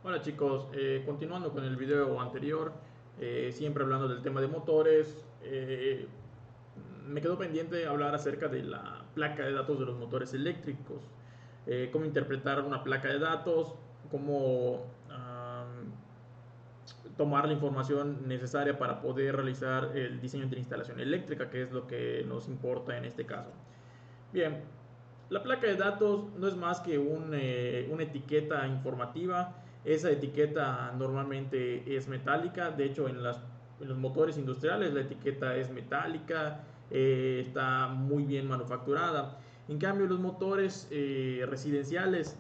Hola chicos, continuando con el video anterior, siempre hablando del tema de motores, me quedó pendiente hablar acerca de la placa de datos de los motores eléctricos, cómo interpretar una placa de datos, cómo tomar la información necesaria para poder realizar el diseño de la instalación eléctrica, que es lo que nos importa en este caso. Bien, la placa de datos no es más que una etiqueta informativa. Esa etiqueta normalmente es metálica. De hecho, en los motores industriales la etiqueta es metálica, está muy bien manufacturada. En cambio, los motores residenciales,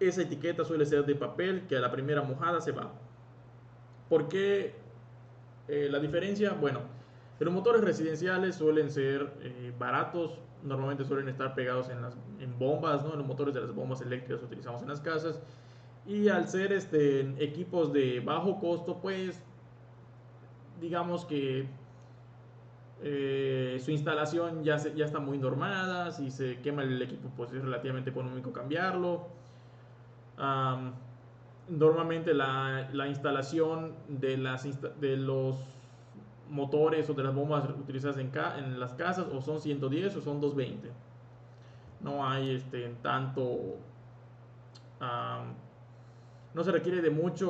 esa etiqueta suele ser de papel que a la primera mojada se va. ¿Por qué la diferencia? Bueno, los motores residenciales suelen ser baratos, normalmente suelen estar pegados en bombas, ¿no? En los motores de las bombas eléctricas que utilizamos en las casas. Y al ser equipos de bajo costo, pues digamos que su instalación ya está muy normada. Si se quema el equipo, pues es relativamente económico cambiarlo. Um, Normalmente la instalación de los motores o de las bombas utilizadas en las casas o son 110 o son 220. No hay tanto, um, no se requiere de mucha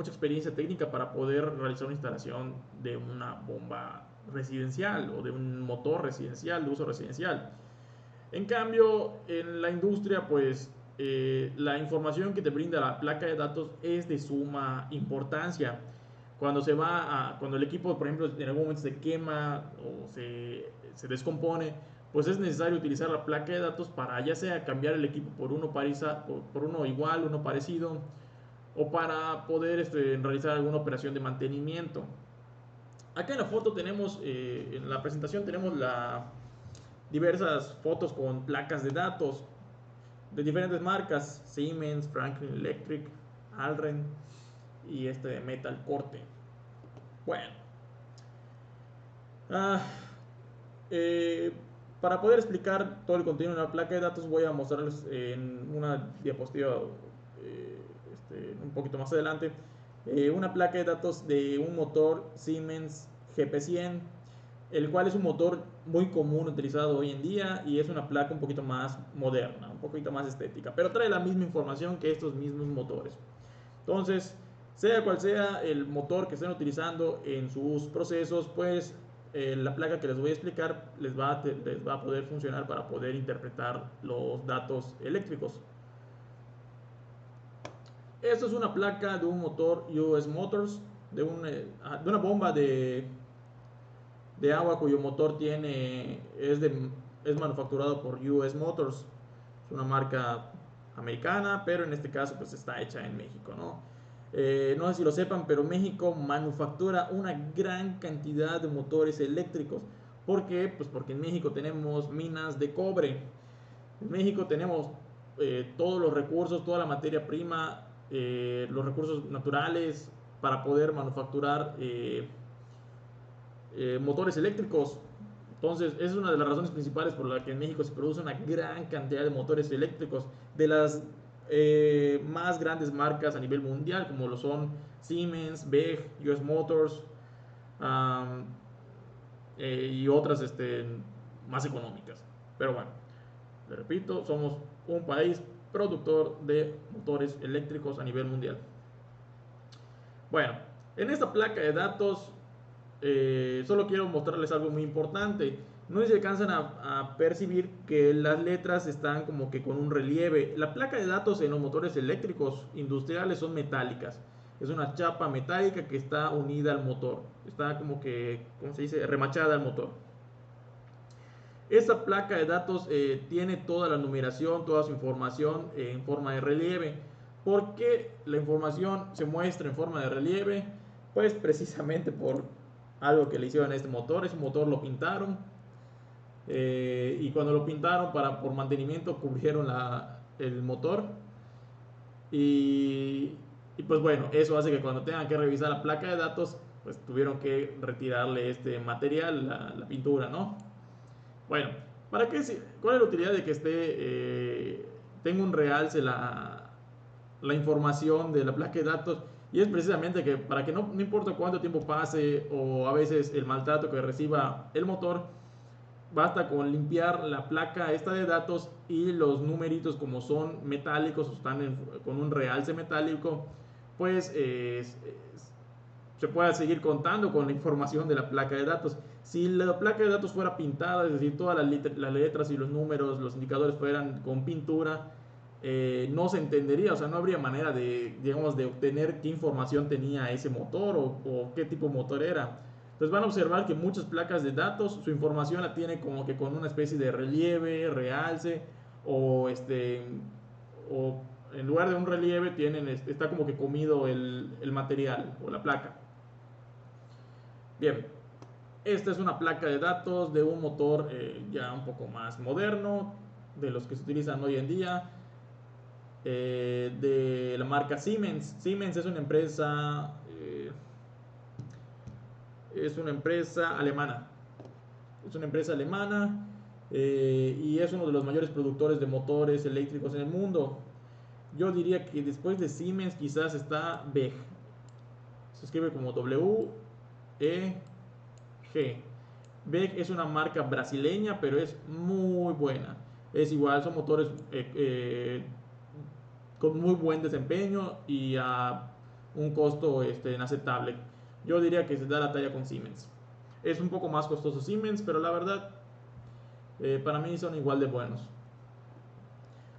experiencia técnica para poder realizar una instalación de una bomba residencial o de un motor residencial de uso residencial. En cambio, en la industria, pues la información que te brinda la placa de datos es de suma importancia. Cuando el equipo, por ejemplo, en algún momento se quema o se descompone, pues es necesario utilizar la placa de datos para ya sea cambiar el equipo por uno igual, uno parecido, o para poder realizar alguna operación de mantenimiento. Acá en la foto tenemos, en la presentación tenemos diversas fotos con placas de datos de diferentes marcas: Siemens, Franklin Electric, Alren y este de Metal Corte. Bueno, ah, eh, para poder explicar todo el contenido de una placa de datos voy a mostrarles en una diapositiva un poquito más adelante una placa de datos de un motor Siemens GP100, el cual es un motor muy común utilizado hoy en día y es una placa un poquito más moderna, un poquito más estética, pero trae la misma información que estos mismos motores. Entonces, sea cual sea el motor que estén utilizando en sus procesos, pues la placa que les voy a explicar les va a poder funcionar para poder interpretar los datos eléctricos. Esto es una placa de un motor US Motors, de una bomba de agua cuyo motor es manufacturado por US Motors. Es una marca americana, pero en este caso pues está hecha en México, ¿no? No sé si lo sepan, pero México manufactura una gran cantidad de motores eléctricos. ¿Por qué? Pues porque en México tenemos minas de cobre. En México tenemos todos los recursos, toda la materia prima, los recursos naturales para poder manufacturar motores eléctricos. Entonces, esa es una de las razones principales por la que en México se produce una gran cantidad de motores eléctricos de las más grandes marcas a nivel mundial, como lo son Siemens, BEG, US Motors, um, y otras más económicas. Pero bueno, le repito, somos un país productor de motores eléctricos a nivel mundial. Bueno, en esta placa de datos solo quiero mostrarles algo muy importante. No sé si alcanzan a percibir que las letras están como que con un relieve. La placa de datos en los motores eléctricos industriales son metálicas. Es una chapa metálica que está unida al motor. Está como que, ¿cómo se dice? Remachada al motor. Esta placa de datos tiene toda la numeración, toda su información en forma de relieve. ¿Por qué la información se muestra en forma de relieve? Pues precisamente por algo que le hicieron a este motor. Ese motor lo pintaron y cuando lo pintaron por mantenimiento cubrieron el motor y, pues bueno, eso hace que cuando tengan que revisar la placa de datos pues tuvieron que retirarle este material, la pintura, ¿no? Bueno, ¿cuál es la utilidad de que tenga un realce la información de la placa de datos, y es precisamente que para que no importa cuánto tiempo pase o a veces el maltrato que reciba el motor, basta con limpiar la placa esta de datos y los numeritos, como son metálicos o están con un realce metálico, pues se pueda seguir contando con la información de la placa de datos. Si la placa de datos fuera pintada, es decir, todas las letras y los números, los indicadores fueran con pintura, no se entendería, o sea, no habría manera de, digamos, de obtener qué información tenía ese motor o qué tipo de motor era. Entonces van a observar que muchas placas de datos, su información la tiene como que con una especie de relieve, realce, o o en lugar de un relieve tienen, está como que comido el material o la placa. Bien, esta es una placa de datos de un motor ya un poco más moderno, de los que se utilizan hoy en día, de la marca Siemens. Siemens es una empresa alemana. Es una empresa alemana y es uno de los mayores productores de motores eléctricos en el mundo. Yo diría que después de Siemens quizás está WEG. Se escribe como W-E-G. WEG es una marca brasileña, pero es muy buena. Es igual, son motores con muy buen desempeño y a un costo inaceptable. Yo diría que se da la talla con Siemens. Es un poco más costoso Siemens, pero la verdad, para mí son igual de buenos.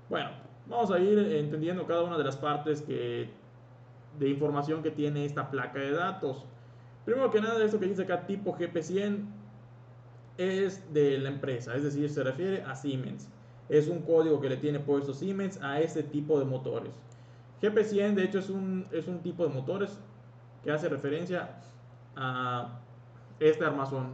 Bueno, vamos a ir entendiendo cada una de las partes de información que tiene esta placa de datos. Primero que nada, esto que dice acá, tipo GP100, es de la empresa, es decir, se refiere a Siemens. Es un código que le tiene puesto Siemens a este tipo de motores. GP100 de hecho es un tipo de motores que hace referencia a este armazón.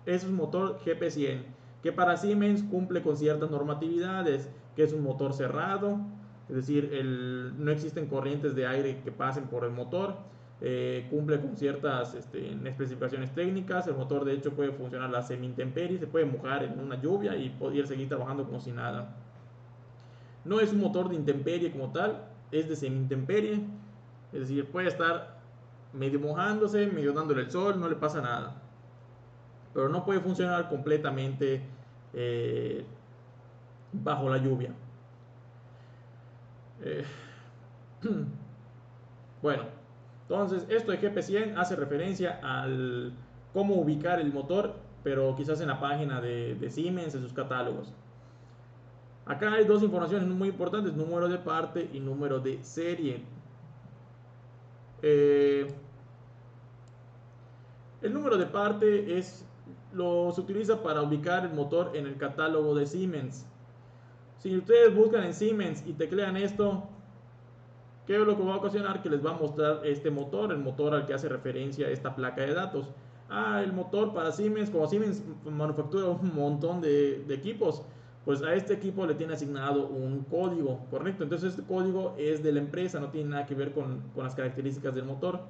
Es un motor GP100 que para Siemens cumple con ciertas normatividades, que es un motor cerrado, es decir, no existen corrientes de aire que pasen por el motor, cumple con ciertas especificaciones técnicas. El motor de hecho puede funcionar a la semi-intemperie, se puede mojar en una lluvia y poder seguir trabajando como si nada. No es un motor de intemperie como tal, es de semi-intemperie, es decir, puede estar medio mojándose, medio dándole el sol, no le pasa nada, pero no puede funcionar completamente eh, bajo la lluvia. Eh, bueno, entonces esto de GP100 hace referencia al cómo ubicar el motor, pero quizás en la página de Siemens, en sus catálogos. Acá hay dos informaciones muy importantes, número de parte y número de serie. Eh, el número de parte se utiliza para ubicar el motor en el catálogo de Siemens. Si ustedes buscan en Siemens y teclean esto, ¿qué es lo que va a ocasionar? Que les va a mostrar este motor, el motor al que hace referencia esta placa de datos. El motor para Siemens, como Siemens manufactura un montón de equipos, pues a este equipo le tiene asignado un código, ¿correcto? Entonces este código es de la empresa, no tiene nada que ver con las características del motor.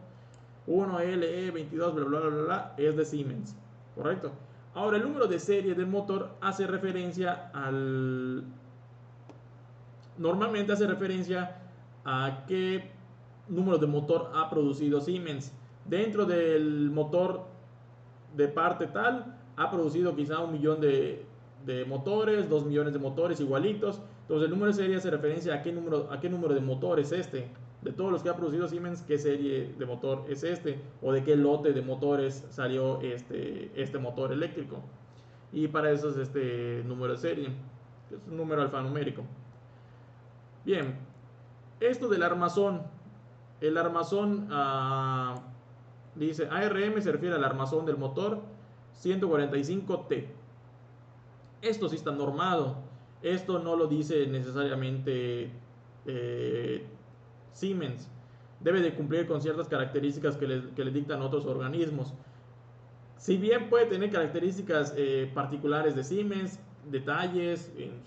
1LE22, bla, bla, bla, bla, bla, es de Siemens, ¿correcto? Ahora, el número de serie del motor hace referencia normalmente hace referencia a qué número de motor ha producido Siemens. Dentro del motor de parte tal, ha producido quizá 1 millón de motores, 2 millones de motores igualitos. Entonces el número de serie hace referencia a qué número de motor es este. De todos los que ha producido Siemens, qué serie de motor es este, o de qué lote de motores salió este motor eléctrico. Y para eso es este número de serie, que es un número alfanumérico. Bien, esto del armazón. El armazón dice ARM, se refiere al armazón del motor 145T. Esto sí está normado. Esto no lo dice necesariamente Siemens. Debe de cumplir con ciertas características que le dictan otros organismos. Si bien puede tener características particulares de Siemens, detalles en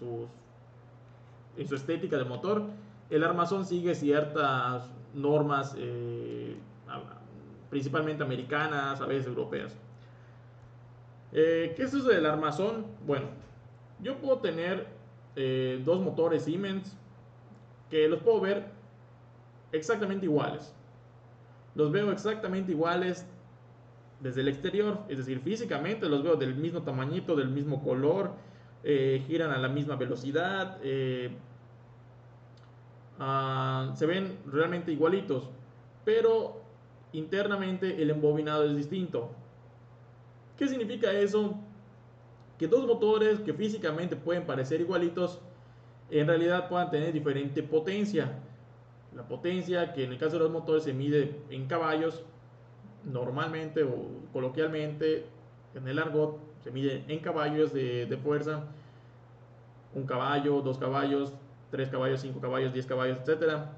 su estética del motor, el armazón sigue ciertas normas, principalmente americanas, a veces europeas. ¿Qué es eso del armazón? Bueno, yo puedo tener dos motores Siemens que los puedo ver exactamente iguales. Los veo exactamente iguales desde el exterior, es decir, físicamente los veo del mismo tamañito, del mismo color, giran a la misma velocidad, se ven realmente igualitos, pero internamente el embobinado es distinto. ¿Qué significa eso? Que dos motores que físicamente pueden parecer igualitos, en realidad puedan tener diferente potencia. La potencia, que en el caso de los motores se mide en caballos, normalmente o coloquialmente en el argot se mide en caballos de fuerza: un caballo, dos caballos, tres caballos, cinco caballos, 10 caballos, etcétera.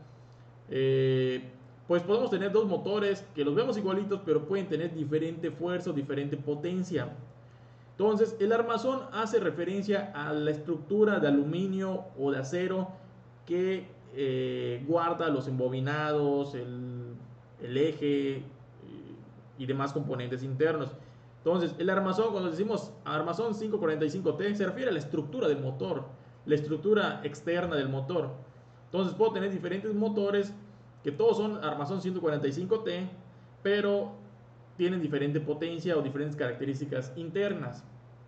Pues podemos tener dos motores que los vemos igualitos, pero pueden tener diferente fuerza o diferente potencia. Entonces, el armazón hace referencia a la estructura de aluminio o de acero que guarda los embobinados, el eje y demás componentes internos. Entonces, el armazón, cuando decimos armazón 545T, se refiere a la estructura del motor, la estructura externa del motor. Entonces, puedo tener diferentes motores que todos son armazón 145T, pero tienen diferente potencia o diferentes características internas.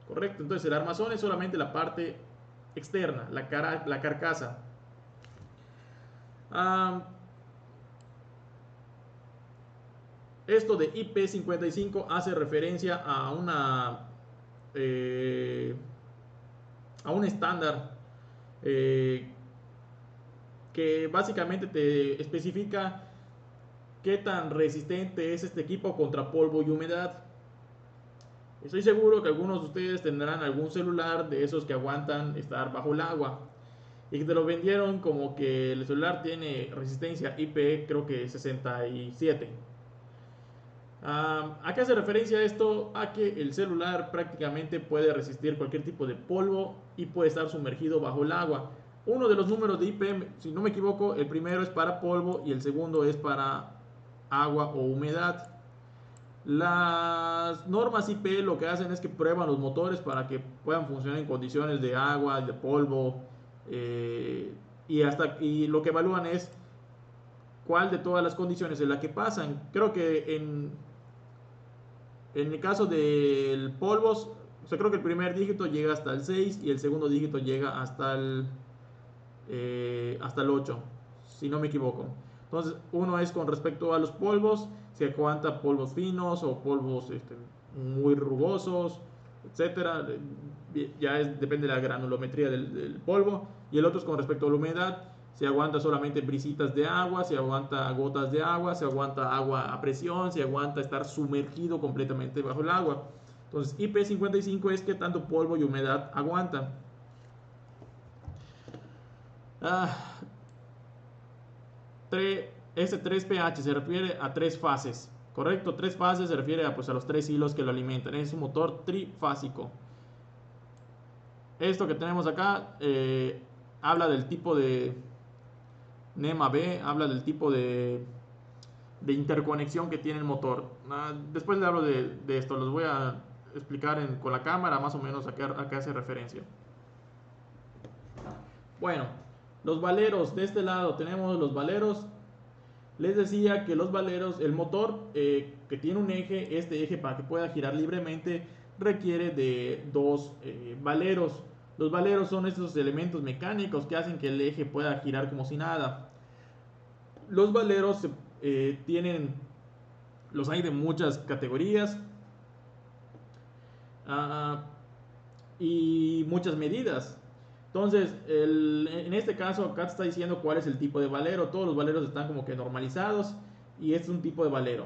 ¿Correcto? Entonces, el armazón es solamente la parte externa, la carcasa. Esto de IP55 hace referencia a un estándar que básicamente te especifica qué tan resistente es este equipo contra polvo y humedad. Estoy seguro que algunos de ustedes tendrán algún celular de esos que aguantan estar bajo el agua y que te lo vendieron como que el celular tiene resistencia IP, creo que 67. ¿A qué hace referencia esto? A que el celular prácticamente puede resistir cualquier tipo de polvo y puede estar sumergido bajo el agua. Uno de los números de IP, si no me equivoco, el primero es para polvo y el segundo es para agua o humedad. Las normas IP lo que hacen es que prueban los motores para que puedan funcionar en condiciones de agua, de polvo, y lo que evalúan es cuál de todas las condiciones es la que pasan. Creo que en el caso del polvo, o sea, creo que el primer dígito llega hasta el 6 y el segundo dígito llega hasta el 8, si no me equivoco. Entonces, uno es con respecto a los polvos, si aguanta polvos finos o polvos muy rugosos, etcétera. Ya depende de la granulometría del polvo. Y el otro es con respecto a la humedad, si aguanta solamente brisitas de agua, si aguanta gotas de agua, si aguanta agua a presión, si aguanta estar sumergido completamente bajo el agua. Entonces, IP55 es que tanto polvo y humedad aguanta. Este 3pH se refiere a tres fases, ¿correcto? Tres fases se refiere a los tres hilos que lo alimentan. Es un motor trifásico. Esto que tenemos acá habla del tipo de NEMA B, habla del tipo de interconexión que tiene el motor. Después le hablo de esto, los voy a explicar con la cámara más o menos a qué hace referencia. Bueno, los valeros, de este lado tenemos los valeros. Les decía que los valeros, el motor que tiene un eje, este eje para que pueda girar libremente requiere de dos valeros. Los valeros son estos elementos mecánicos que hacen que el eje pueda girar como si nada. Los valeros los hay de muchas categorías y muchas medidas. Entonces, en este caso, acá te está diciendo cuál es el tipo de valero. Todos los valeros están como que normalizados y este es un tipo de valero.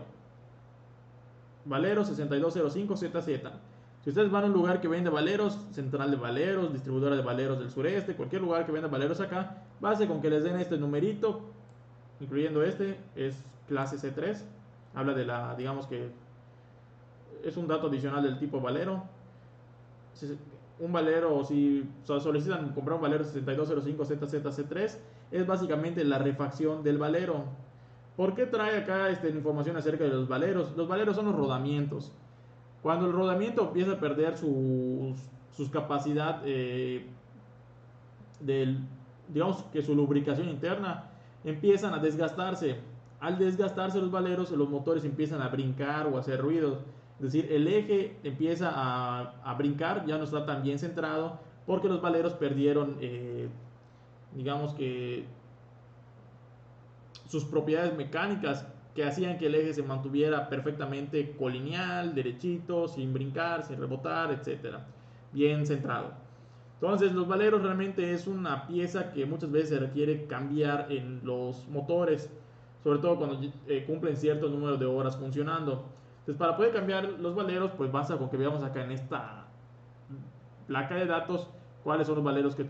Valero 6205ZZ. Si ustedes van a un lugar que vende valeros, central de valeros, distribuidora de valeros del sureste, cualquier lugar que venda valeros acá, base con que les den este numerito, incluyendo este, es clase C3. Habla de digamos que es un dato adicional del tipo valero. Un valero, si solicitan comprar un valero 6205ZZC3, es básicamente la refacción del valero. ¿Por qué trae acá información acerca de los valeros? Los valeros son los rodamientos. Cuando el rodamiento empieza a perder sus capacidad digamos que su lubricación interna, empiezan a desgastarse. Al desgastarse los valeros, los motores empiezan a brincar o a hacer ruidos. Es decir, el eje empieza a brincar, ya no está tan bien centrado, porque los valeros perdieron, digamos que, sus propiedades mecánicas que hacían que el eje se mantuviera perfectamente colineal, derechito, sin brincar, sin rebotar, etcétera, bien centrado. Entonces, los valeros realmente es una pieza que muchas veces se requiere cambiar en los motores, sobre todo cuando cumplen cierto número de horas funcionando. Entonces, para poder cambiar los valeros, pues basta con que veamos acá en esta placa de datos cuáles son los valeros que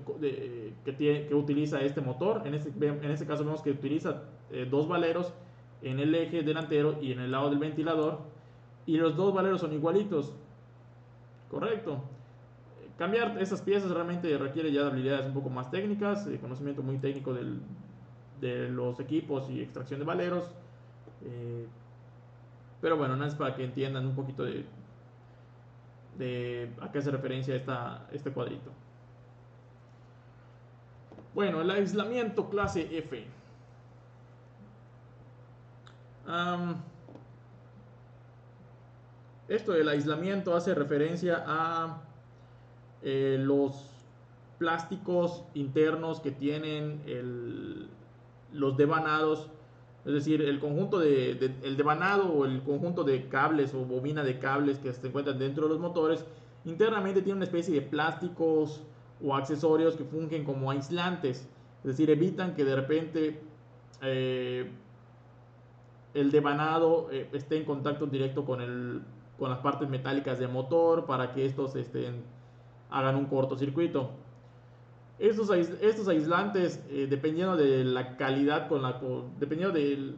utiliza este motor. En este caso vemos que utiliza dos valeros en el eje delantero y en el lado del ventilador, y los dos valeros son igualitos. Correcto. Cambiar esas piezas realmente requiere ya de habilidades un poco más técnicas, conocimiento muy técnico de los equipos y extracción de valeros. Pero bueno, nada, es para que entiendan un poquito de a qué hace referencia este cuadrito. Bueno, el aislamiento clase F. Esto del aislamiento hace referencia a los plásticos internos que tienen los devanados, es decir, el conjunto el devanado o el conjunto de cables o bobina de cables que se encuentran dentro de los motores, internamente tiene una especie de plásticos o accesorios que fungen como aislantes, es decir, evitan que de repente el devanado esté en contacto directo con las partes metálicas del motor para que estos hagan un cortocircuito. Estos aislantes, dependiendo de la calidad, dependiendo de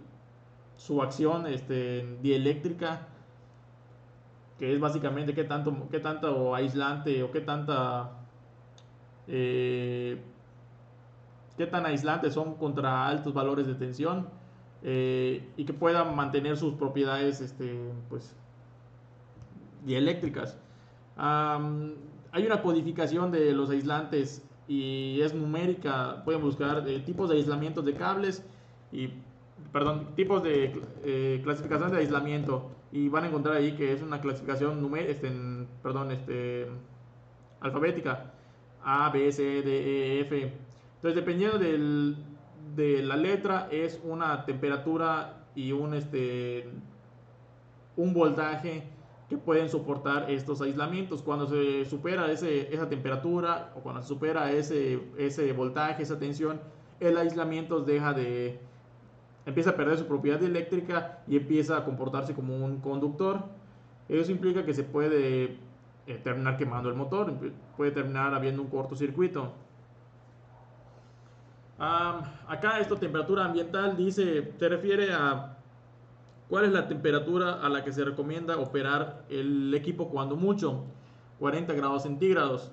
su acción dieléctrica, que es básicamente qué tanto aislante o qué tan aislantes son contra altos valores de tensión, y que puedan mantener sus propiedades pues, dieléctricas. Hay una codificación de los aislantes y es numérica. Pueden buscar tipos de aislamientos de cables tipos de clasificación de aislamiento, y van a encontrar ahí que es una clasificación alfabética: A, B, C, D, E, F. Entonces, dependiendo de la letra, es una temperatura y un voltaje que pueden soportar estos aislamientos. Cuando se supera esa temperatura o cuando se supera ese voltaje, esa tensión, el aislamiento empieza a perder su propiedad eléctrica y empieza a comportarse como un conductor. Eso implica que se puede terminar quemando el motor, puede terminar habiendo un cortocircuito. Acá esta temperatura ambiental se refiere a cuál es la temperatura a la que se recomienda operar el equipo cuando mucho, 40 grados centígrados.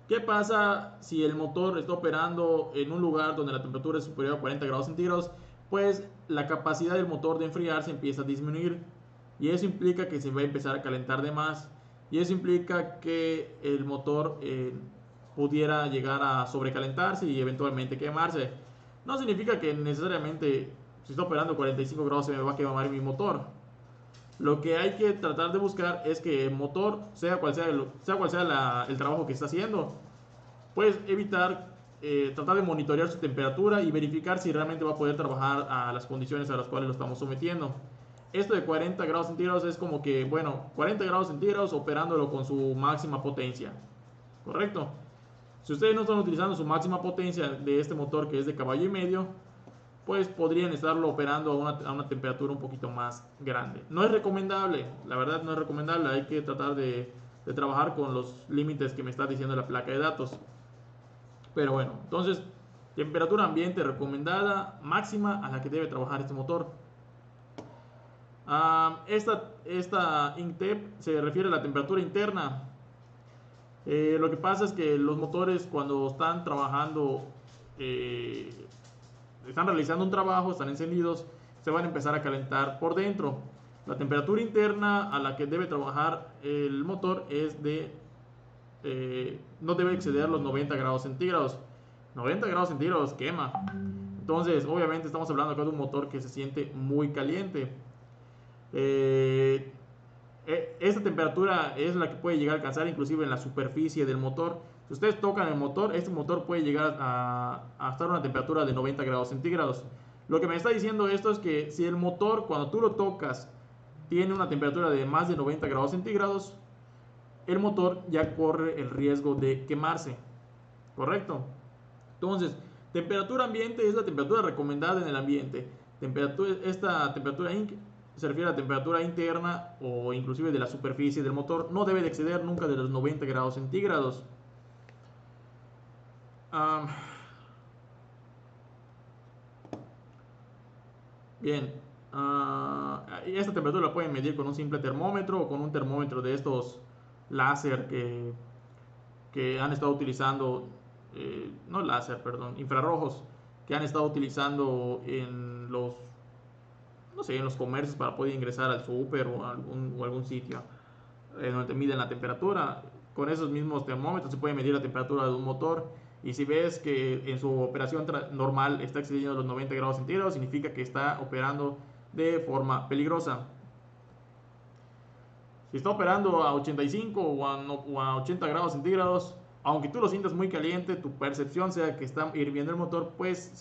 ¿Qué pasa si el motor está operando en un lugar donde la temperatura es superior a 40 grados centígrados? Pues la capacidad del motor de enfriarse empieza a disminuir, y eso implica que se va a empezar a calentar de más, y eso implica que el motor pudiera llegar a sobrecalentarse y eventualmente quemarse. No significa que necesariamente si está operando 45 grados se me va a quemar mi motor. Lo que hay que tratar de buscar es que el motor, sea cual sea el trabajo que está haciendo, pues tratar de monitorear su temperatura y verificar si realmente va a poder trabajar a las condiciones a las cuales lo estamos sometiendo. Esto de 40 grados centígrados es como que, bueno, 40 grados centígrados operándolo con su máxima potencia. ¿Correcto? Si ustedes no están utilizando su máxima potencia de este motor, que es de caballo y medio, pues podrían estarlo operando a una temperatura un poquito más grande. No es recomendable, la verdad no es recomendable. Hay que tratar de trabajar con los límites que me está diciendo la placa de datos. Pero bueno, entonces, temperatura ambiente recomendada máxima a la que debe trabajar este motor. Esta INTEP se refiere a la temperatura interna. Lo que pasa es que los motores, cuando están trabajando, están realizando un trabajo, están encendidos, se van a empezar a calentar por dentro. La temperatura interna a la que debe trabajar el motor no debe exceder los 90 grados centígrados. 90 grados centígrados quema. Entonces, obviamente estamos hablando acá de un motor que se siente muy caliente. Esta temperatura es la que puede llegar a alcanzar inclusive en la superficie del motor. Si ustedes tocan el motor, este motor puede llegar a estar a una temperatura de 90 grados centígrados. Lo que me está diciendo esto es que si el motor, cuando tú lo tocas, tiene una temperatura de más de 90 grados centígrados, el motor ya corre el riesgo de quemarse. ¿Correcto? Entonces, temperatura ambiente es la temperatura recomendada en el ambiente. Esta temperatura se refiere a la temperatura interna o inclusive de la superficie del motor. No debe de exceder nunca de los 90 grados centígrados. Bien. Esta temperatura la pueden medir con un simple termómetro o con un termómetro de estos láser que han estado utilizando, no láser, perdón, infrarrojos, que han estado utilizando en los, no sé, en los comercios para poder ingresar al súper o algún sitio donde te miden la temperatura. Con esos mismos termómetros se puede medir la temperatura de un motor, y si ves que en su operación normal está excediendo los 90 grados centígrados, significa que está operando de forma peligrosa. Si está operando a 85 o a 80 grados centígrados, aunque tú lo sientas muy caliente, tu percepción sea que está hirviendo el motor, pues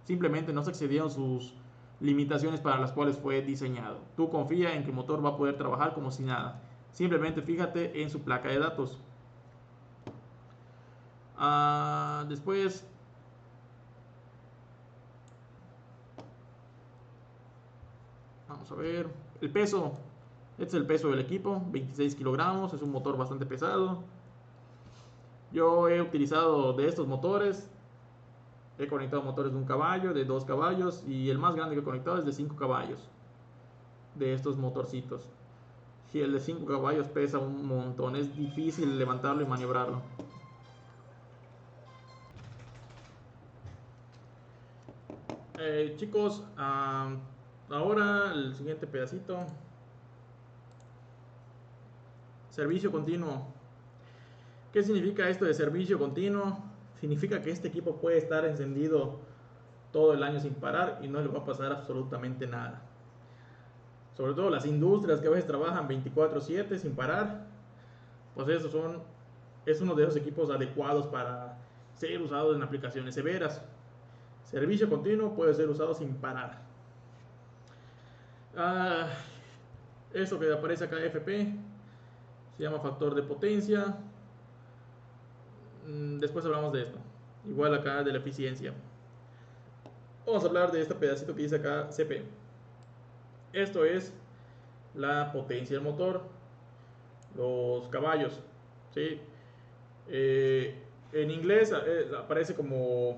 simplemente no se excedieron sus limitaciones para las cuales fue diseñado. Tú confía en que el motor va a poder trabajar como si nada. Simplemente fíjate en su placa de datos. Después, vamos a ver el peso. Este es el peso del equipo, 26 kilogramos, es un motor bastante pesado. Yo he utilizado de estos motores, he conectado motores de 1 caballo, de 2 caballos, y el más grande que he conectado es de 5 caballos, de estos motorcitos. Si el de 5 caballos pesa un montón, es difícil levantarlo y maniobrarlo. Chicos, ahora el siguiente pedacito. Servicio continuo. ¿Qué significa esto de servicio continuo? Significa que este equipo puede estar encendido todo el año sin parar y no le va a pasar absolutamente nada. Sobre todo las industrias que a veces trabajan 24/7 sin parar, pues es uno de esos equipos adecuados para ser usados en aplicaciones severas. Servicio continuo puede ser usado sin parar. Eso que aparece acá, FP, se llama factor de potencia. Después hablamos de esto. Igual acá de la eficiencia. Vamos a hablar de este pedacito que dice acá CP. Esto es la potencia del motor, los caballos, ¿sí? En inglés aparece como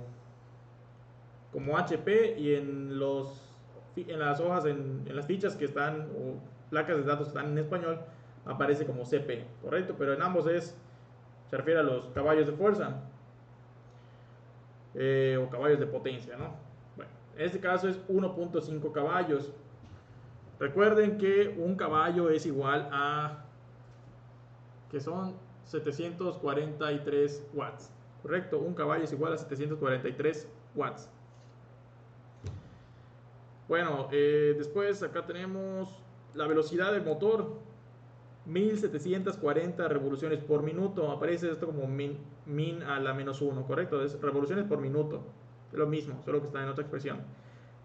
HP, y en las hojas, en las fichas que están, o placas de datos que están en español, aparece como CP, correcto, pero en ambos se refiere a los caballos de fuerza, o caballos de potencia, ¿no? Bueno, en este caso es 1.5 caballos. Recuerden que un caballo es igual a, que son 743 watts, correcto, un caballo es igual a 743 watts. Bueno, después acá tenemos la velocidad del motor, 1740 revoluciones por minuto. Aparece esto como min a la -1, correcto, es revoluciones por minuto, es lo mismo, solo que está en otra expresión.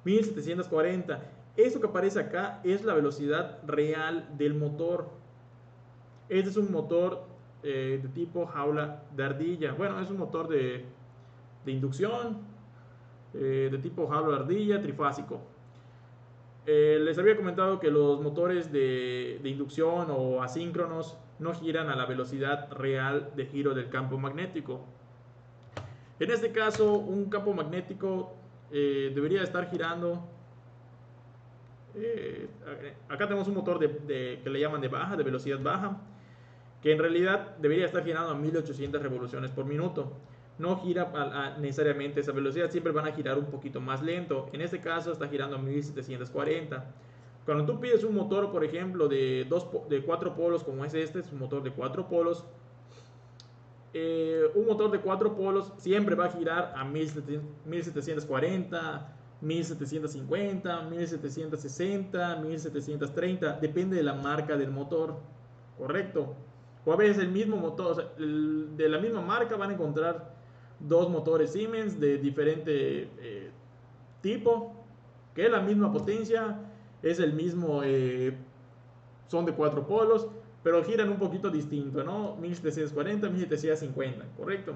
1740. Esto que aparece acá es la velocidad real del motor. Este es un motor de tipo jaula de ardilla. Bueno, es un motor de inducción, de tipo jaula de ardilla, trifásico. Les había comentado que los motores de inducción o asíncronos no giran a la velocidad real de giro del campo magnético. En este caso, un campo magnético debería estar girando. Acá tenemos un motor que le llaman de velocidad baja, que en realidad debería estar girando a 1800 revoluciones por minuto. No gira necesariamente esa velocidad, siempre van a girar un poquito más lento. En este caso está girando a 1740. Cuando tú pides un motor, por ejemplo, de 4 polos, como es un motor de 4 polos, un motor de 4 polos siempre va a girar a 1740, 1750, 1760, 1730, depende de la marca del motor, correcto. O a veces el mismo motor, o sea, de la misma marca van a encontrar dos motores Siemens de diferente tipo, que es la misma potencia, es el mismo, son de 4 polos, pero giran un poquito distinto, ¿no? 1740, 1750, correcto.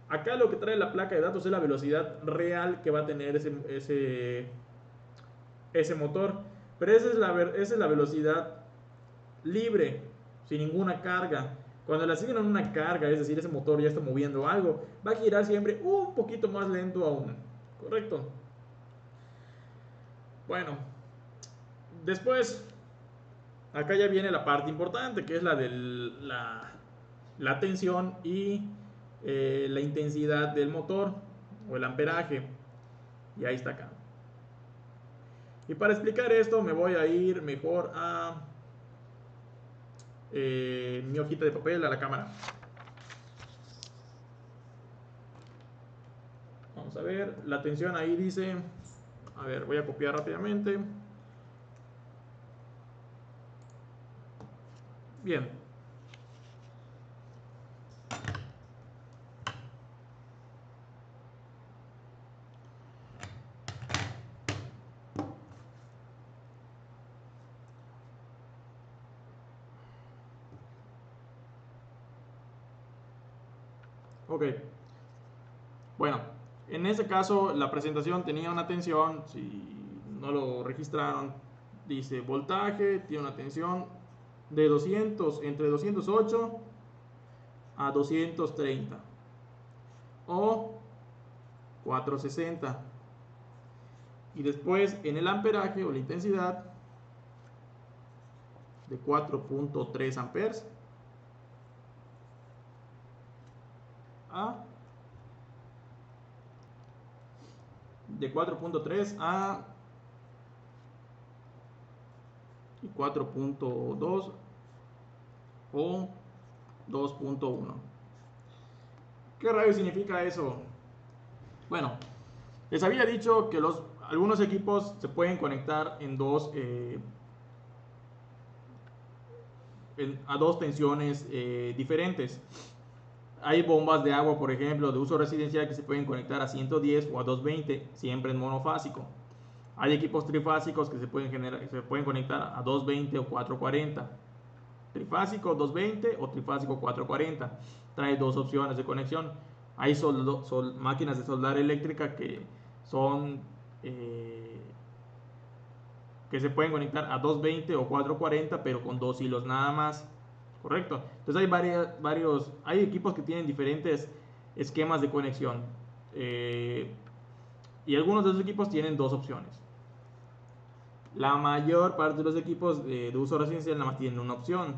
Acá lo que trae la placa de datos es la velocidad real que va a tener ese motor, pero esa es la velocidad libre, sin ninguna carga. Cuando le asignan una carga, es decir, ese motor ya está moviendo algo, va a girar siempre un poquito más lento aún, correcto. Bueno, después acá ya viene la parte importante, que es la de la tensión y la intensidad del motor o el amperaje. Y ahí está acá. Y para explicar esto me voy a ir mejor a mi hojita de papel, a la cámara. Vamos a ver, la tensión ahí dice, a ver, voy a copiar rápidamente. Bien. Ok. Bueno, en ese caso la presentación tenía una tensión, si no lo registraron, dice voltaje, tiene una tensión de 200, entre 208 a 230 o 460. Y después en el amperaje o la intensidad de 4.3 amperes a de 4.3 a 4.2 o 2.1. ¿Qué rayos significa eso? Bueno, les había dicho que algunos equipos se pueden conectar a dos tensiones diferentes. Hay bombas de agua, por ejemplo, de uso residencial que se pueden conectar a 110 o a 220, siempre en monofásico. Hay equipos trifásicos que se pueden conectar a 220 o 440. Trifásico 220 o trifásico 440. Trae dos opciones de conexión. Hay máquinas de soldar eléctrica que son que se pueden conectar a 220 o 440, pero con dos hilos nada más. Correcto. Entonces hay equipos que tienen diferentes esquemas de conexión. Y algunos de esos equipos tienen dos opciones. La mayor parte de los equipos de uso residencial nada más tienen una opción.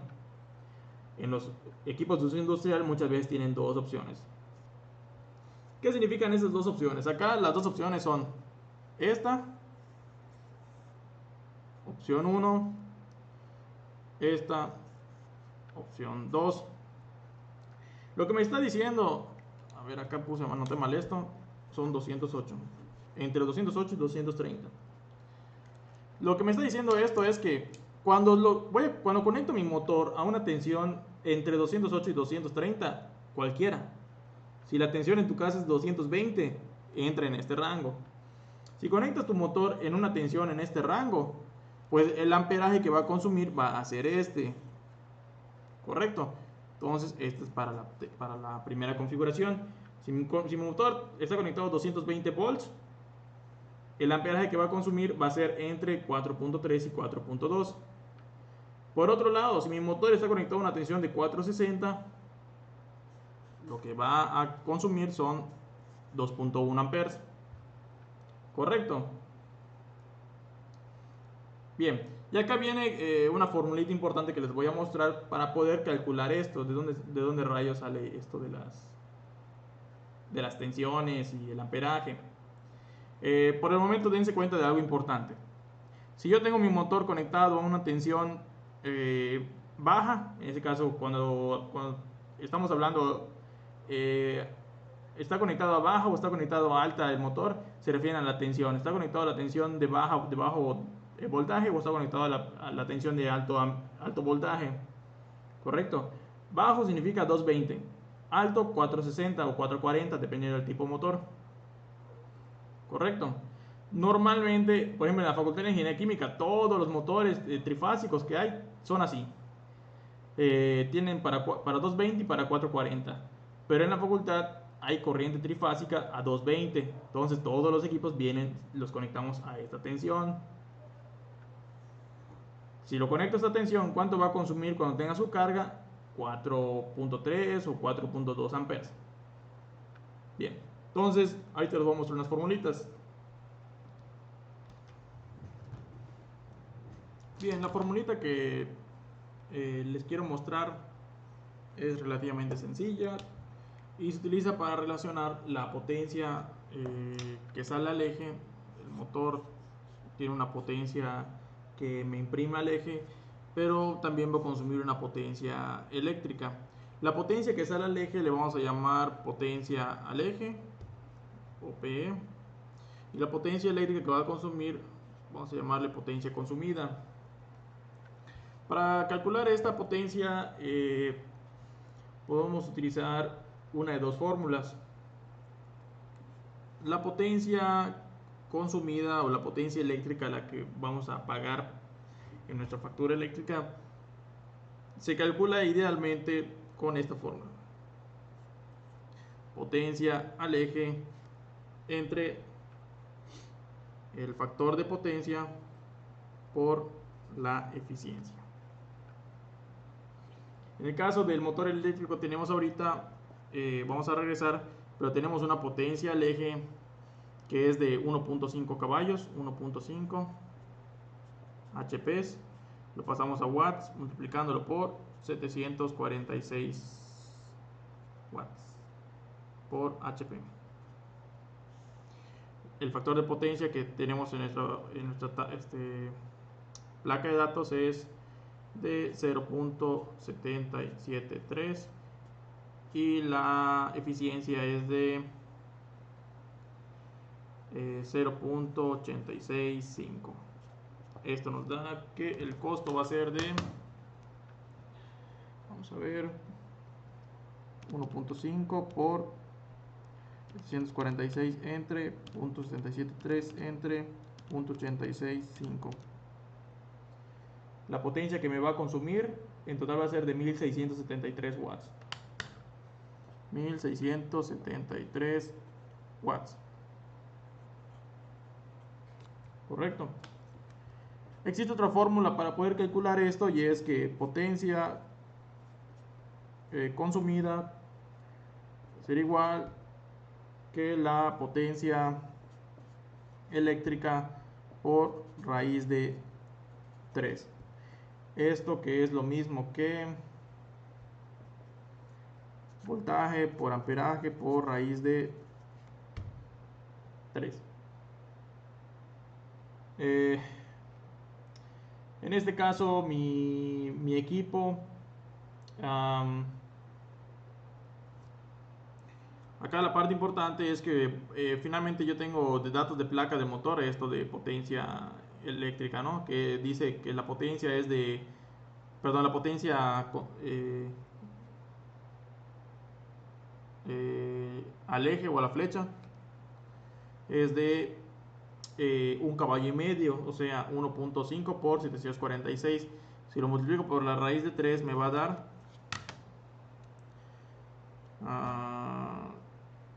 En los equipos de uso industrial muchas veces tienen dos opciones. ¿Qué significan esas dos opciones? Acá las dos opciones son esta, opción 1, esta, opción 2. Lo que me está diciendo, a ver, acá puse, anoté mal esto, son 208. Entre 208 y 230. Lo que me está diciendo esto es que cuando conecto mi motor a una tensión entre 208 y 230, cualquiera. Si la tensión en tu casa es 220, entra en este rango. Si conectas tu motor en una tensión en este rango, pues el amperaje que va a consumir va a ser este. ¿Correcto? Entonces, este es para la primera configuración. Si mi motor está conectado a 220 volts, el amperaje que va a consumir va a ser entre 4.3 y 4.2. Por otro lado, si mi motor está conectado a una tensión de 460, lo que va a consumir son 2.1 amperes. ¿Correcto? Bien, y acá viene una formulita importante que les voy a mostrar para poder calcular esto, de dónde rayos sale esto de las tensiones y el amperaje. Por el momento dense cuenta de algo importante. Si yo tengo mi motor conectado a una tensión baja, en este caso cuando estamos hablando está conectado a baja o está conectado a alta el motor, se refieren a la tensión. Está conectado a la tensión de bajo voltaje o está conectado a la tensión de alto voltaje. Correcto. Bajo significa 220. Alto 460 o 440 dependiendo del tipo de motor. Correcto. Normalmente, por ejemplo, en la Facultad de Ingeniería Química, todos los motores trifásicos que hay son así. Tienen para 220 y para 440. Pero en la facultad hay corriente trifásica a 220. Entonces todos los equipos los conectamos a esta tensión. Si lo conecto a esta tensión, ¿cuánto va a consumir cuando tenga su carga? 4.3 o 4.2 amperes. Bien, entonces ahí te los voy a mostrar unas formulitas. Bien, la formulita que les quiero mostrar es relativamente sencilla y se utiliza para relacionar la potencia que sale al eje. El motor tiene una potencia que me imprime al eje, pero también va a consumir una potencia eléctrica. La potencia que sale al eje le vamos a llamar potencia al eje o PE, y la potencia eléctrica que va a consumir vamos a llamarle potencia consumida. Para calcular esta potencia podemos utilizar una de dos fórmulas. La potencia consumida o la potencia eléctrica a la que vamos a pagar en nuestra factura eléctrica se calcula idealmente con esta fórmula: potencia al eje entre el factor de potencia por la eficiencia. En el caso del motor eléctrico tenemos ahorita, vamos a regresar, pero tenemos una potencia al eje que es de 1.5 caballos, 1.5 HPs. Lo pasamos a watts multiplicándolo por 746 watts por HP. El factor de potencia que tenemos en nuestra placa de datos es de 0.773 y la eficiencia es de 0.865. Esto nos da que el costo va a ser de, vamos a ver, 1.5 por 746 entre 0.773 entre 0.865. La potencia que me va a consumir en total va a ser de 1673 watts. 1673 watts. Correcto. Existe otra fórmula para poder calcular esto, y es que potencia consumida será igual que la potencia eléctrica por raíz de 3. Esto que es lo mismo que voltaje por amperaje por raíz de 3. En este caso mi equipo, acá la parte importante es que finalmente yo tengo de datos de placa de motor esto de potencia eléctrica, ¿no? Que dice que la potencia es de, perdón, la potencia al eje o a la flecha es de 1 caballo y medio, o sea 1.5 por 746. Si lo multiplico por la raíz de 3 me va a dar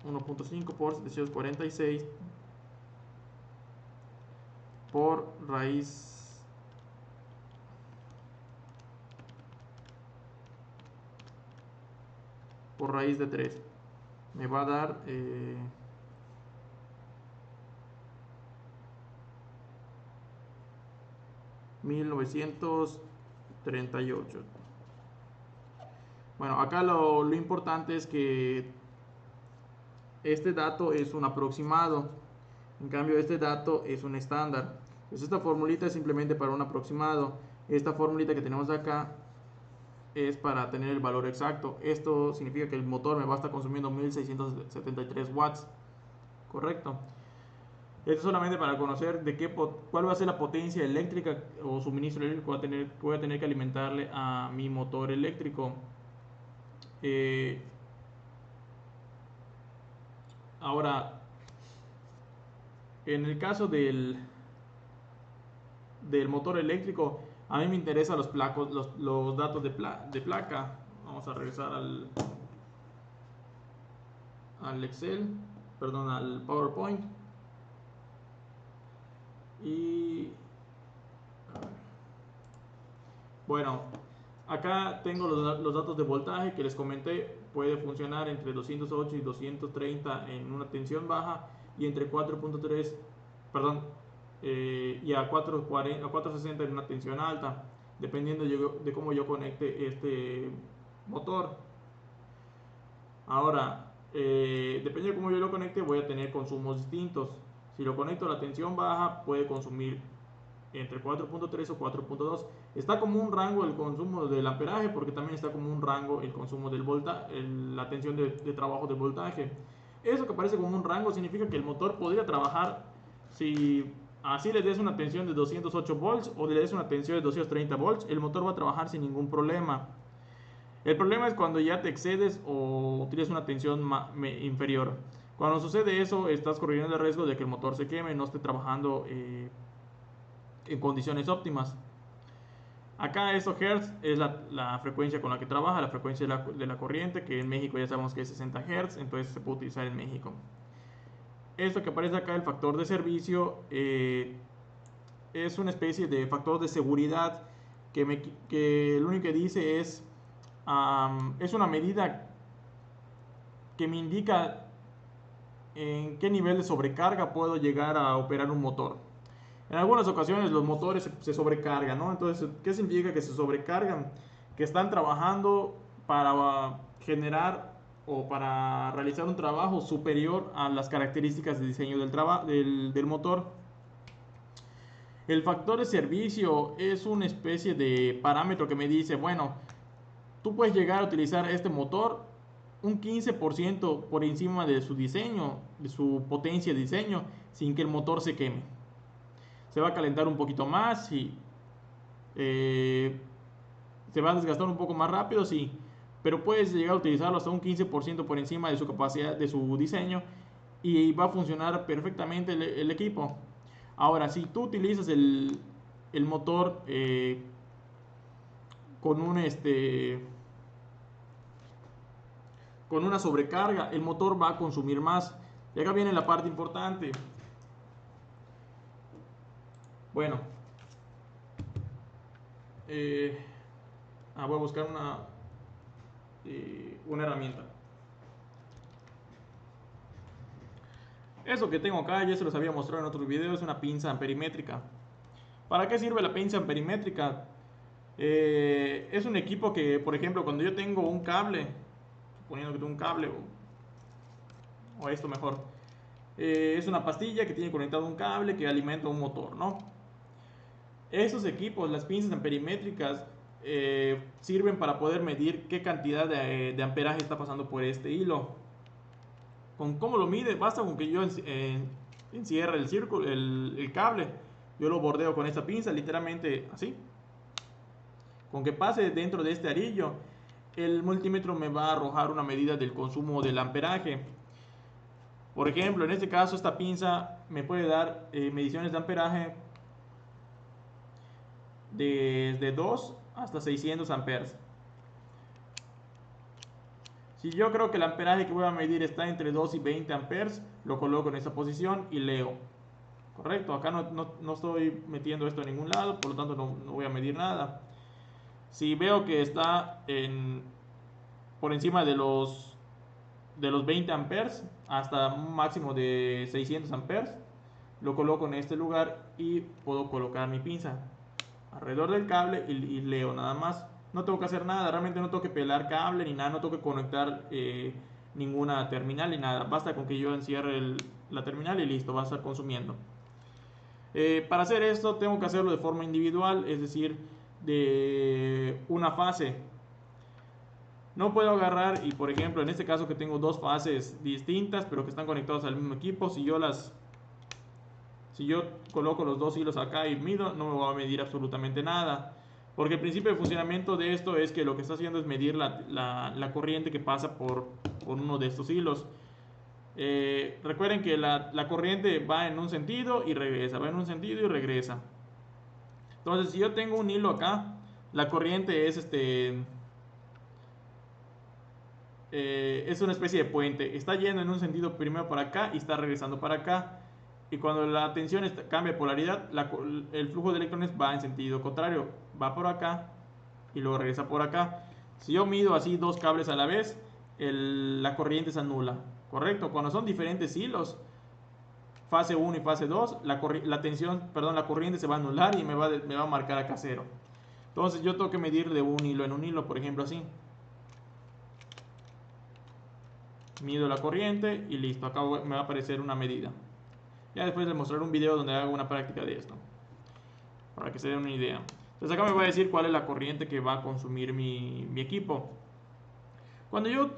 1.5 por 746 por raíz de 3 me va a dar 1938. Bueno, acá lo importante es que este dato es un aproximado, en cambio este dato es un estándar. Pues esta formulita es simplemente para un aproximado. Esta formulita que tenemos acá es para tener el valor exacto. Esto significa que el motor me va a estar consumiendo 1673 watts. Correcto. Esto es solamente para conocer cuál va a ser la potencia eléctrica o suministro eléctrico que voy a tener que alimentarle a mi motor eléctrico. Ahora, en el caso del motor eléctrico, a mí me interesan los datos de placa. Vamos a regresar al Excel, perdón, al PowerPoint. Y bueno, acá tengo los datos de voltaje que les comenté. Puede funcionar entre 208 y 230 en una tensión baja y entre 4.3, perdón, y a 460 en una tensión alta, dependiendo de cómo yo conecte este motor. Ahora, dependiendo de cómo yo lo conecte, voy a tener consumos distintos. Si lo conecto a la tensión baja, puede consumir entre 4.3 o 4.2. Está como un rango el consumo del amperaje, porque también está como un rango el consumo del la tensión de trabajo del voltaje. Eso que parece como un rango significa que el motor podría trabajar, si así le des una tensión de 208 volts o le des una tensión de 230 volts, el motor va a trabajar sin ningún problema. El problema es cuando ya te excedes o tienes una tensión inferior. Cuando sucede eso, estás corriendo el riesgo de que el motor se queme y no esté trabajando en condiciones óptimas. Acá esto Hz es la frecuencia con la que trabaja, la frecuencia de la corriente, que en México ya sabemos que es 60 Hz, entonces se puede utilizar en México. Esto que aparece acá, el factor de servicio, es una especie de factor de seguridad que lo único que dice es una medida que me indica en qué nivel de sobrecarga puedo llegar a operar un motor. En algunas ocasiones los motores se sobrecargan, ¿no? Entonces, ¿qué significa que se sobrecargan? Que están trabajando para generar o para realizar un trabajo superior a las características de diseño del motor. El factor de servicio es una especie de parámetro que me dice, bueno, tú puedes llegar a utilizar este motor un 15% por encima de su diseño, de su potencia de diseño, sin que el motor se queme. Se va a calentar un poquito más y se va a desgastar un poco más rápido, sí, pero puedes llegar a utilizarlo hasta un 15% por encima de su capacidad, de su diseño, y va a funcionar perfectamente el equipo. Ahora, si tú utilizas el motor con con una sobrecarga, el motor va a consumir más. Y acá viene la parte importante. Bueno, voy a buscar una herramienta. Eso que tengo acá ya se los había mostrado en otros videos, es una pinza amperimétrica. ¿Para qué sirve la pinza amperimétrica? Es un equipo que, por ejemplo, cuando yo tengo un cable, suponiendo que tengo un cable, o esto mejor, es una pastilla que tiene conectado un cable que alimenta un motor, ¿no? Estos equipos, las pinzas amperimétricas, sirven para poder medir qué cantidad de amperaje está pasando por este hilo. ¿Cómo lo mide? Basta con que yo encierre el círculo, el cable, yo lo bordeo con esta pinza, literalmente así. Con que pase dentro de este arillo, el multímetro me va a arrojar una medida del consumo del amperaje. Por ejemplo, en este caso, esta pinza me puede dar mediciones de amperaje desde 2 hasta 600 amperes. Si yo creo que el amperaje que voy a medir está entre 2 y 20 amperes, lo coloco en esa posición y leo. Correcto, acá no estoy metiendo esto en ningún lado, por lo tanto no voy a medir nada. Si veo que está por encima de los 20 amperes hasta un máximo de 600 amperes, lo coloco en este lugar y puedo colocar mi pinza alrededor del cable y leo nada más. No tengo que hacer nada, realmente no tengo que pelar cable ni nada, no tengo que conectar ninguna terminal ni nada. Basta con que yo encierre la terminal y listo, va a estar consumiendo. Para hacer esto tengo que hacerlo de forma individual, es decir, de una fase. No puedo agarrar y, por ejemplo, en este caso que tengo dos fases distintas, pero que están conectadas al mismo equipo, si yo coloco los dos hilos acá y mido, no me va a medir absolutamente nada. Porque el principio de funcionamiento de esto es que lo que está haciendo es medir la corriente que pasa por uno de estos hilos. Recuerden que la corriente va en un sentido y regresa, va en un sentido y regresa. Entonces, si yo tengo un hilo acá, la corriente es una especie de puente. Está yendo en un sentido primero para acá y está regresando para acá. Y cuando la tensión cambia de polaridad, el flujo de electrones va en sentido contrario. Va por acá y luego regresa por acá. Si yo mido así dos cables a la vez, la corriente se anula. ¿Correcto? Cuando son diferentes hilos, fase 1 y fase 2, la corriente se va a anular y me va a marcar acá 0. Entonces yo tengo que medir de un hilo en un hilo, por ejemplo así. Mido la corriente y listo, acá me va a aparecer una medida. Ya después de mostrar un video donde hago una práctica de esto, para que se den una idea. Entonces acá me va a decir cuál es la corriente que va a consumir mi equipo. Cuando yo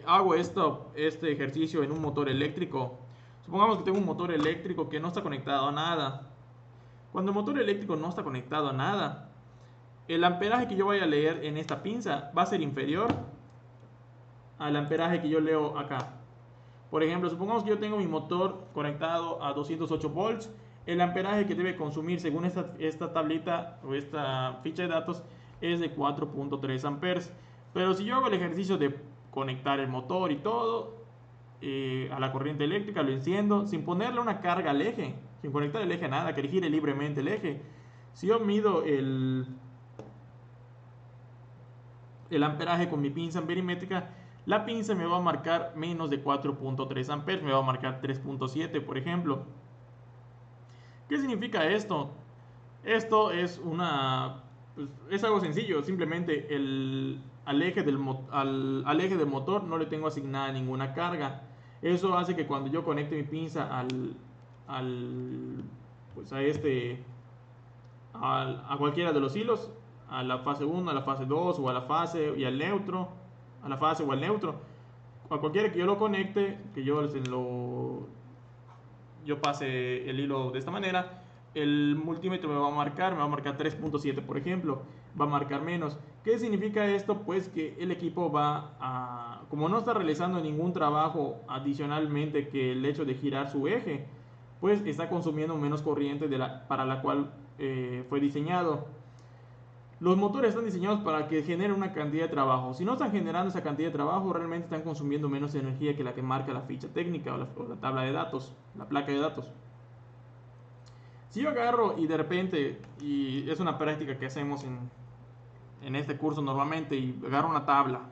hago este ejercicio en un motor eléctrico, supongamos que tengo un motor eléctrico que no está conectado a nada. Cuando el motor eléctrico no está conectado a nada, el amperaje que yo vaya a leer en esta pinza va a ser inferior al amperaje que yo leo acá. Por ejemplo, supongamos que yo tengo mi motor conectado a 208 volts. El amperaje que debe consumir según esta tablita o esta ficha de datos es de 4.3 amperes. Pero si yo hago el ejercicio de conectar el motor y todo a la corriente eléctrica, lo enciendo sin ponerle una carga al eje, sin conectar el eje a nada, que gire libremente el eje. Si yo mido el amperaje con mi pinza amperimétrica, la pinza me va a marcar menos de 4.3 amperes, me va a marcar 3.7 por ejemplo. ¿Qué significa esto? Esto es es algo sencillo, simplemente al eje del motor no le tengo asignada ninguna carga. Eso hace que cuando yo conecte mi pinza a cualquiera de los hilos, a la fase 1, a la fase 2 o a la fase y al neutro, a la fase o al neutro, a cualquiera que yo lo conecte, que yo pase el hilo de esta manera, el multímetro me va a marcar 3.7 por ejemplo, va a marcar menos. ¿Qué significa esto? Pues que el equipo como no está realizando ningún trabajo adicionalmente que el hecho de girar su eje, pues está consumiendo menos corriente para la cual fue diseñado. Los motores están diseñados para que generen una cantidad de trabajo. Si no están generando esa cantidad de trabajo, realmente están consumiendo menos energía que la que marca la ficha técnica o la tabla de datos, la placa de datos. Si yo agarro y de repente, y es una práctica que hacemos en este curso normalmente, y agarro una tabla,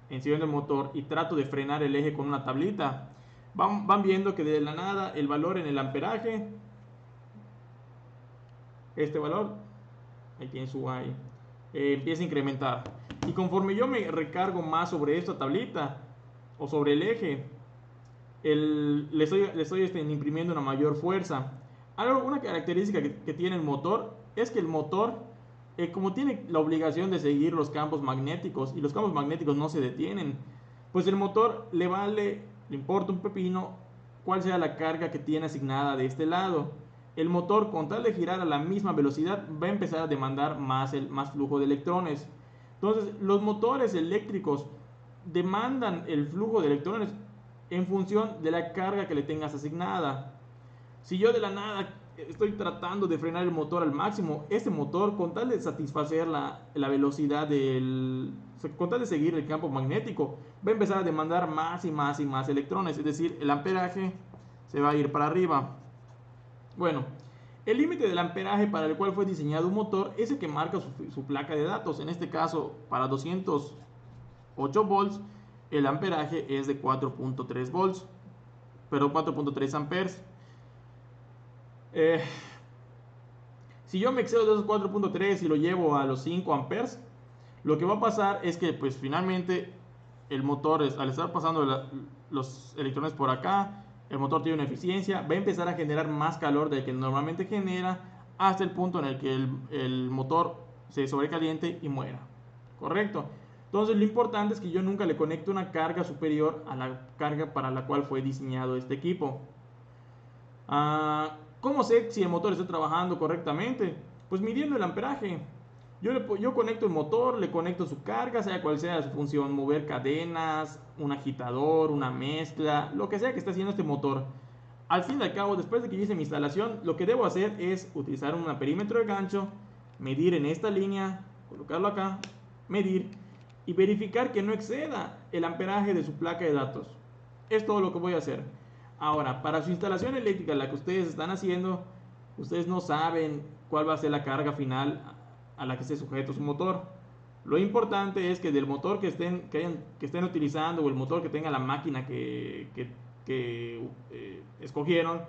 enciendo el motor y trato de frenar el eje con una tablita, van viendo que de la nada el valor en el amperaje, este valor, ahí tiene su ahí, empieza a incrementar. Y conforme yo me recargo más sobre esta tablita o sobre el eje, le estoy imprimiendo una mayor fuerza. Una característica que tiene el motor es que el motor, como tiene la obligación de seguir los campos magnéticos y los campos magnéticos no se detienen, pues el motor le importa un pepino cuál sea la carga que tiene asignada de este lado. El motor, con tal de girar a la misma velocidad, va a empezar a demandar más flujo de electrones. Entonces, los motores eléctricos demandan el flujo de electrones en función de la carga que le tengas asignada. Si yo de la nada estoy tratando de frenar el motor al máximo, este motor, con tal de satisfacer la velocidad con tal de seguir el campo magnético, va a empezar a demandar más y más y más electrones, es decir, el amperaje se va a ir para arriba. Bueno, el límite del amperaje para el cual fue diseñado un motor es el que marca su placa de datos. En este caso, para 208 volts, el amperaje es de 4.3 volts, pero 4.3 amperes. Si yo me excedo de esos 4.3 y lo llevo a los 5 amperes, lo que va a pasar es que pues finalmente el motor, al estar pasando los electrones por acá, el motor tiene una eficiencia, va a empezar a generar más calor del que normalmente genera, hasta el punto en el que el motor se sobrecaliente y muera. ¿Correcto? Entonces lo importante es que yo nunca le conecte una carga superior a la carga para la cual fue diseñado este equipo. ¿Cómo sé si el motor está trabajando correctamente? Pues midiendo el amperaje. Yo conecto el motor, le conecto su carga, sea cual sea su función, mover cadenas, un agitador, una mezcla, lo que sea que esté haciendo este motor. Al fin y al cabo, después de que hice mi instalación, lo que debo hacer es utilizar un perímetro de gancho, medir en esta línea, colocarlo acá, medir y verificar que no exceda el amperaje de su placa de datos. Es todo lo que voy a hacer. Ahora, para su instalación eléctrica, la que ustedes están haciendo, ustedes no saben cuál va a ser la carga final a la que esté sujeto su motor. Lo importante es que del motor que estén utilizando o el motor que tenga la máquina que escogieron,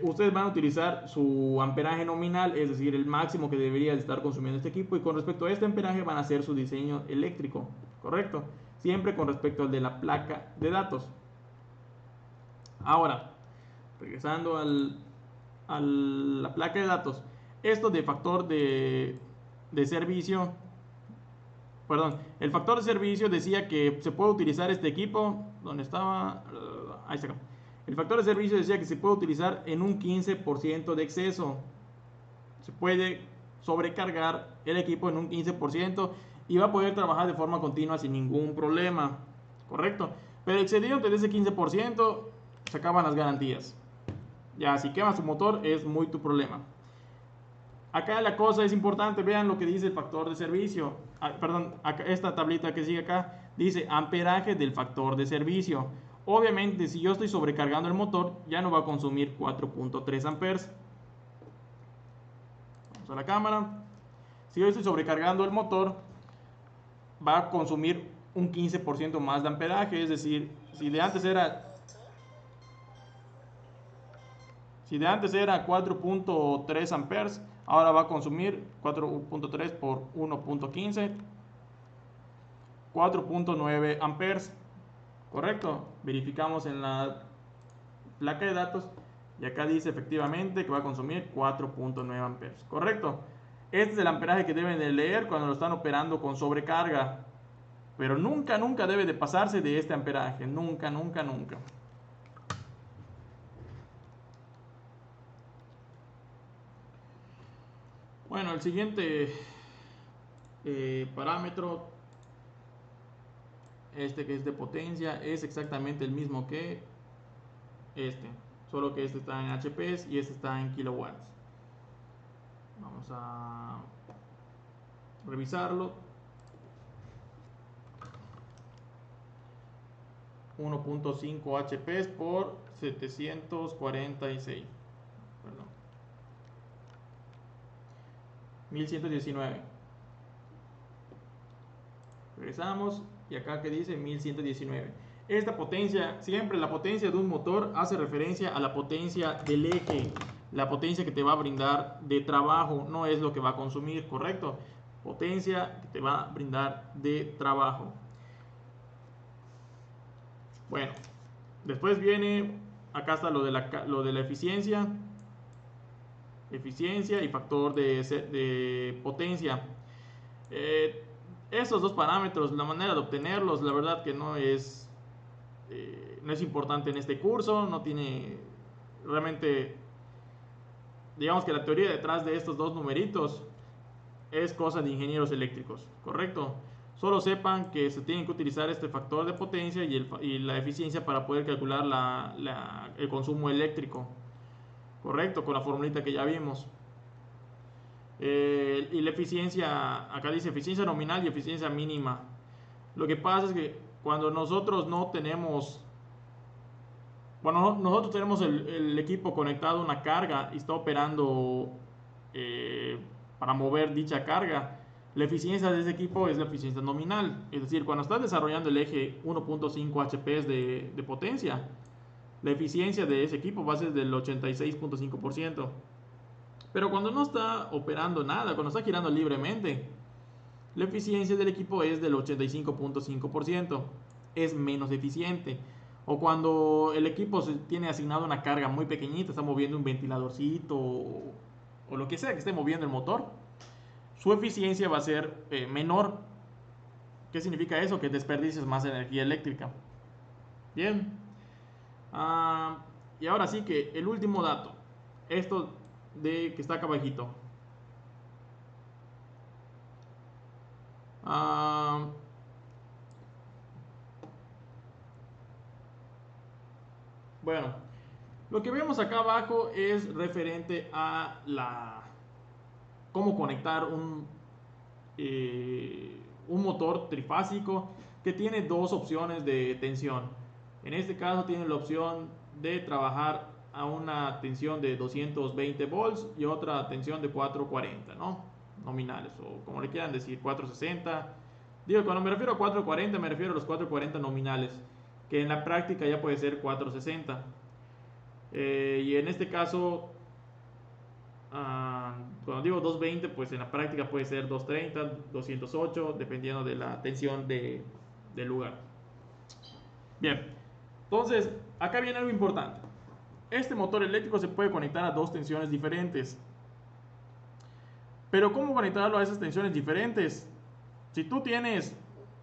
ustedes van a utilizar su amperaje nominal, es decir, el máximo que debería estar consumiendo este equipo, y con respecto a este amperaje van a hacer su diseño eléctrico, ¿correcto? Siempre con respecto al de la placa de datos. Ahora, regresando a la placa de datos, esto de factor de servicio, perdón, el factor de servicio decía que se puede utilizar este equipo, ¿dónde estaba? Ahí está. El factor de servicio decía que se puede utilizar en un 15% de exceso. Se puede sobrecargar el equipo en un 15% y va a poder trabajar de forma continua sin ningún problema, ¿correcto? Pero excedido de ese 15%, se acaban las garantías. Ya, si quema su motor, es muy tu problema. Acá la cosa es importante, vean lo que dice el factor de servicio. Perdón, acá, esta tablita que sigue acá dice amperaje del factor de servicio. Obviamente, si yo estoy sobrecargando el motor, ya no va a consumir 4.3 amperes. Vamos a la cámara. Si yo estoy sobrecargando el motor, va a consumir un 15% más de amperaje. Es decir, si de antes era 4.3 amperes, ahora va a consumir 4.3 por 1.15, 4.9 amperes. Correcto, verificamos en la placa de datos y acá dice efectivamente que va a consumir 4.9 amperes. Correcto, este es el amperaje que deben de leer cuando lo están operando con sobrecarga, pero nunca debe de pasarse de este amperaje, nunca. Bueno, el siguiente parámetro, este que es de potencia, es exactamente el mismo que este, solo que este está en HPs y este está en kilowatts. Vamos a revisarlo. 1.5 HPs por 746, perdón, 1119. Regresamos y acá que dice 1119. Esta potencia, siempre la potencia de un motor hace referencia a la potencia del eje, la potencia que te va a brindar de trabajo, no es lo que va a consumir, ¿correcto? Potencia que te va a brindar de trabajo. Bueno, después viene, acá está lo de la eficiencia y factor de potencia. Estos dos parámetros, la manera de obtenerlos, la verdad que no es importante en este curso, no tiene realmente, digamos que la teoría detrás de estos dos numeritos es cosa de ingenieros eléctricos, ¿correcto? Solo sepan que se tienen que utilizar este factor de potencia y la eficiencia para poder calcular el consumo eléctrico, ¿correcto? Con la formulita que ya vimos. Y la eficiencia, acá dice eficiencia nominal y eficiencia mínima. Lo que pasa es que cuando nosotros no tenemos, bueno, nosotros tenemos el equipo conectado a una carga y está operando para mover dicha carga, la eficiencia de ese equipo es la eficiencia nominal. Es decir, cuando estás desarrollando el eje 1.5 HP de potencia, la eficiencia de ese equipo va a ser del 86.5%. Pero cuando no está operando nada, cuando está girando libremente, la eficiencia del equipo es del 85.5%. Es menos eficiente. O cuando el equipo tiene asignado una carga muy pequeñita, está moviendo un ventiladorcito o lo que sea que esté moviendo el motor, su eficiencia va a ser menor. ¿Qué significa eso? Que desperdicias más energía eléctrica. Bien. Y ahora sí que el último dato. Esto de que está acá abajito. Bueno, lo que vemos acá abajo es referente a cómo conectar un motor trifásico que tiene dos opciones de tensión. En este caso tiene la opción de trabajar a una tensión de 220 volts y otra tensión de 440, ¿no? Nominales, o como le quieran decir, 460. Digo, cuando me refiero a 440 me refiero a los 440 nominales, que en la práctica ya puede ser 460. Y en este caso, cuando digo 220, pues en la práctica puede ser 230, 208, dependiendo de la tensión del lugar. Bien, entonces acá viene algo importante. Este motor eléctrico se puede conectar a dos tensiones diferentes. Pero ¿cómo conectarlo a esas tensiones diferentes? Si tú tienes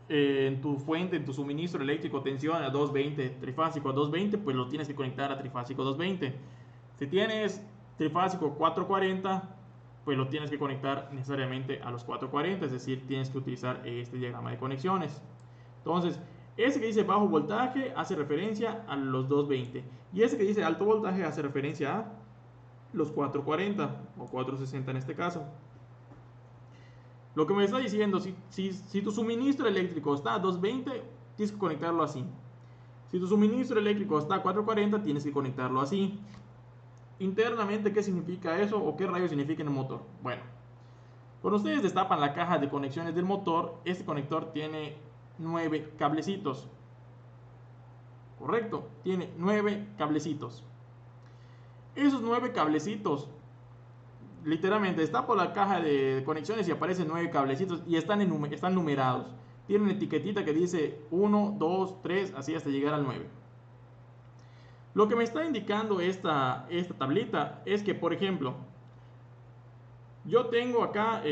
en tu fuente, en tu suministro eléctrico, tensión a 220, trifásico a 220, pues lo tienes que conectar a trifásico 220. Si tienes trifásico 440, pues lo tienes que conectar necesariamente a los 440, es decir, tienes que utilizar este diagrama de conexiones. Entonces, ese que dice bajo voltaje hace referencia a los 220 y ese que dice alto voltaje hace referencia a los 440 o 460 en este caso. Lo que me está diciendo, si tu suministro eléctrico está a 220, tienes que conectarlo así. Si tu suministro eléctrico está a 440, tienes que conectarlo así. Internamente, ¿qué significa eso o qué rayos significa en el motor? Bueno, cuando ustedes destapan la caja de conexiones del motor, este conector tiene 9 cablecitos. Correcto, tiene 9 cablecitos. Esos 9 cablecitos, literalmente destapo la caja de conexiones y aparecen 9 cablecitos y están numerados. Tienen una etiquetita que dice 1, 2, 3, así hasta llegar al 9. Lo que me está indicando esta tablita es que, por ejemplo, yo tengo acá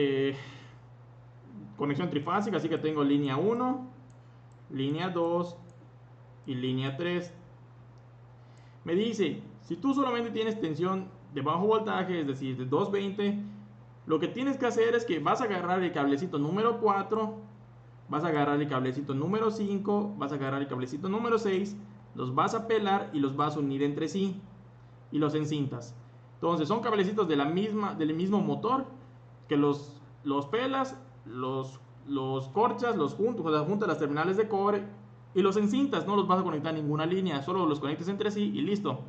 conexión trifásica, así que tengo línea 1, línea 2 y línea 3. Me dice, si tú solamente tienes tensión de bajo voltaje, es decir, de 220, lo que tienes que hacer es que vas a agarrar el cablecito número 4, vas a agarrar el cablecito número 5, vas a agarrar el cablecito número 6, los vas a pelar y los vas a unir entre sí y los encintas. Entonces son cablecitos del mismo motor que los pelas, los corchas, los juntas las terminales de cobre y los encintas. No los vas a conectar a ninguna línea, solo los conectes entre sí y listo.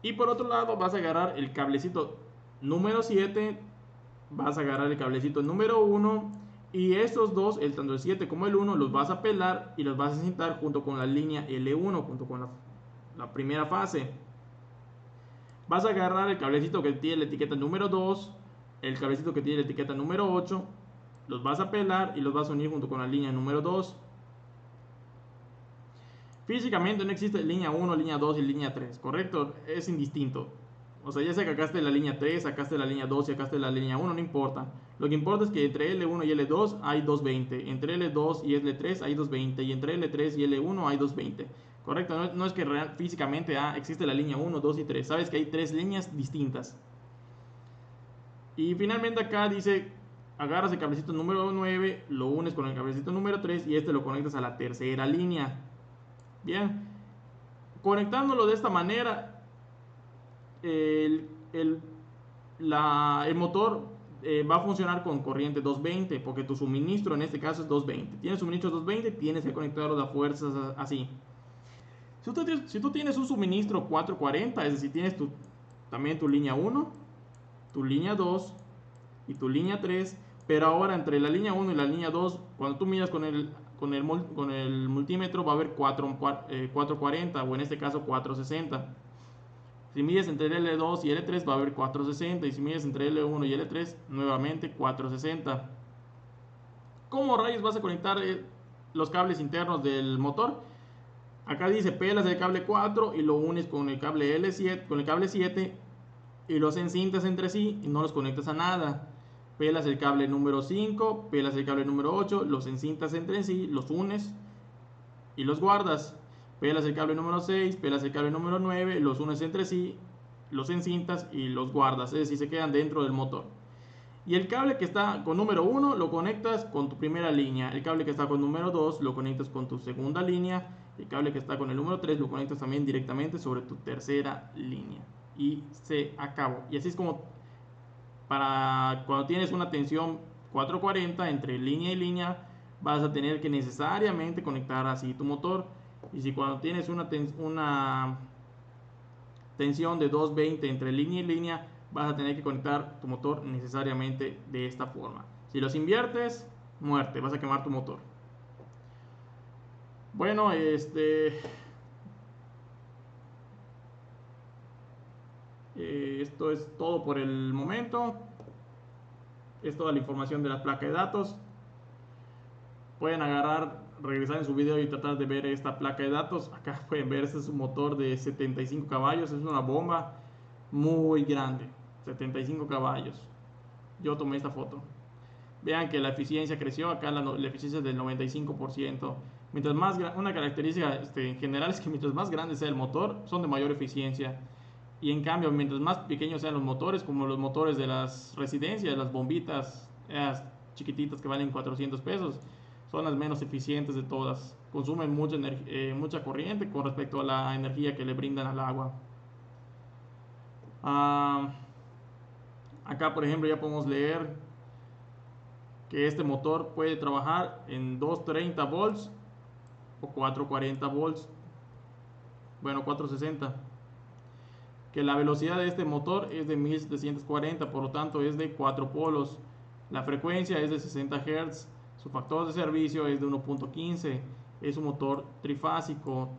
Y por otro lado vas a agarrar el cablecito número 7, vas a agarrar el cablecito número 1 y estos dos, tanto el 7 como el 1, los vas a pelar y los vas a encintar junto con la línea L1, junto con la primera fase. Vas a agarrar el cablecito que tiene la etiqueta número 2, el cablecito que tiene la etiqueta número 8, los vas a pelar y los vas a unir junto con la línea número 2. Físicamente no existe línea 1, línea 2 y línea 3, ¿correcto? Es indistinto. O sea, ya sea que sacaste la línea 3, sacaste la línea 2, sacaste la línea 1, no importa. Lo que importa es que entre L1 y L2 hay 220, entre L2 y L3 hay 220 y entre L3 y L1 hay 220. ¿Correcto? No es que físicamente existe la línea 1, 2 y 3. Sabes que hay 3 líneas distintas. Y finalmente acá dice, agarras el cablecito número 9, lo unes con el cablecito número 3 y este lo conectas a la tercera línea. Bien, conectándolo de esta manera, el motor va a funcionar con corriente 220, porque tu suministro en este caso es 220. Tienes suministro 220, tienes que conectarlo de fuerzas así. Si tú tienes un suministro 440, es decir, tienes también tu línea 1, tu línea 2 y tu línea 3, pero ahora entre la línea 1 y la línea 2, cuando tú miras con el multímetro va a haber 440 o en este caso 460. Si mides entre L2 y L3 va a haber 460 y si mides entre L1 y L3 nuevamente 460. ¿Cómo rayos vas a conectar los cables internos del motor? Acá dice pelas el cable 4 y lo unes con el cable L7, con el cable 7 y los encintas entre sí y no los conectas a nada. pelas el cable número 5, pelas el cable número 8, los encintas entre sí, los unes y los guardas. Pelas el cable número 6, pelas el cable número 9, los unes entre sí, los encintas y los guardas, es decir, se quedan dentro del motor. Y el cable que está con número 1 lo conectas con tu primera línea, el cable que está con número 2 lo conectas con tu segunda línea, el cable que está con el número 3 lo conectas también directamente sobre tu tercera línea. Y se acabó. Y así es como para cuando tienes una tensión 440 entre línea y línea, vas a tener que necesariamente conectar así tu motor. Y si cuando tienes una tensión de 220 entre línea y línea, vas a tener que conectar tu motor necesariamente de esta forma. Si los inviertes, muerte, vas a quemar tu motor. Bueno, esto es todo por el momento. Es toda la información de la placa de datos. Pueden regresar en su video y tratar de ver esta placa de datos. Acá pueden ver, este es un motor de 75 caballos, es una bomba muy grande, 75 caballos. Yo tomé esta foto. Vean que la eficiencia creció, acá la eficiencia es del 95%. Mientras más, una característica en general es que mientras más grande sea el motor, son de mayor eficiencia. Y en cambio, mientras más pequeños sean los motores, como los motores de las residencias, las bombitas chiquititas que valen 400 pesos, son las menos eficientes de todas. Consumen mucha corriente con respecto a la energía que le brindan al agua. Acá, por ejemplo, ya podemos leer que este motor puede trabajar en 230 volts o 440 volts. Bueno, 460. Que la velocidad de este motor es de 1740, por lo tanto es de 4 polos. La frecuencia es de 60 Hz. Su factor de servicio es de 1.15. Es un motor trifásico.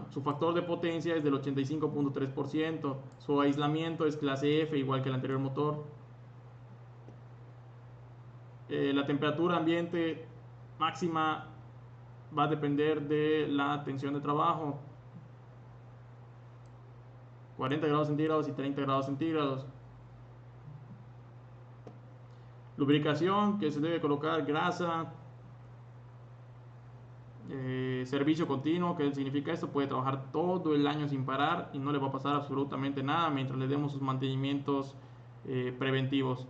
Su factor de potencia es del 85.3%. Su aislamiento es clase F, igual que el anterior motor. La temperatura ambiente máxima va a depender de la tensión de trabajo. 40 grados centígrados y 30 grados centígrados. Lubricación, que se debe colocar grasa. Servicio continuo, ¿qué significa esto? Puede trabajar todo el año sin parar y no le va a pasar absolutamente nada mientras le demos sus mantenimientos preventivos.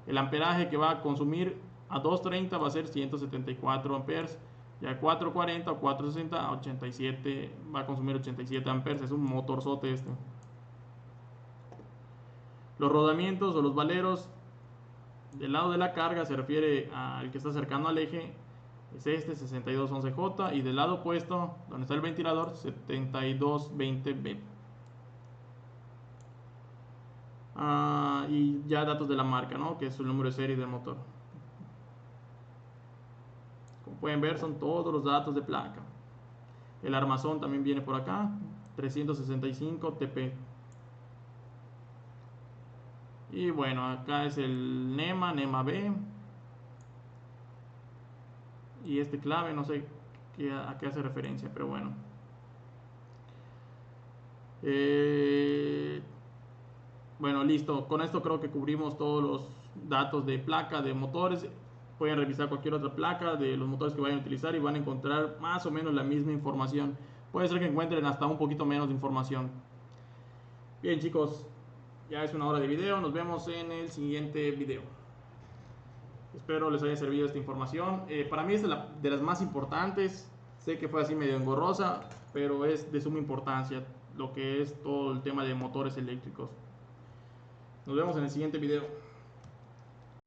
El amperaje que va a consumir a 230 va a ser 174 amperes, y a 440 o 460 a 87 va a consumir 87 amperes. Es un motorzote este. Los rodamientos o los valeros del lado de la carga se refiere al que está cercano al eje, es este 6211J, y del lado opuesto, donde está el ventilador, 7220B. Y ya datos de la marca, ¿no? Que es el número de serie del motor. Como pueden ver, son todos los datos de placa. El armazón también viene por acá, 365 TP. Y bueno, acá es el NEMA B. Y este clave, no sé a qué hace referencia, pero bueno. Bueno, listo. Con esto creo que cubrimos todos los datos de placa, de motores. Pueden revisar cualquier otra placa de los motores que vayan a utilizar y van a encontrar más o menos la misma información. Puede ser que encuentren hasta un poquito menos de información. Bien, chicos, ya es una hora de video. Nos vemos en el siguiente video. Espero les haya servido esta información. Para mí es de las más importantes. Sé que fue así medio engorrosa, pero es de suma importancia lo que es todo el tema de motores eléctricos. Nos vemos en el siguiente video.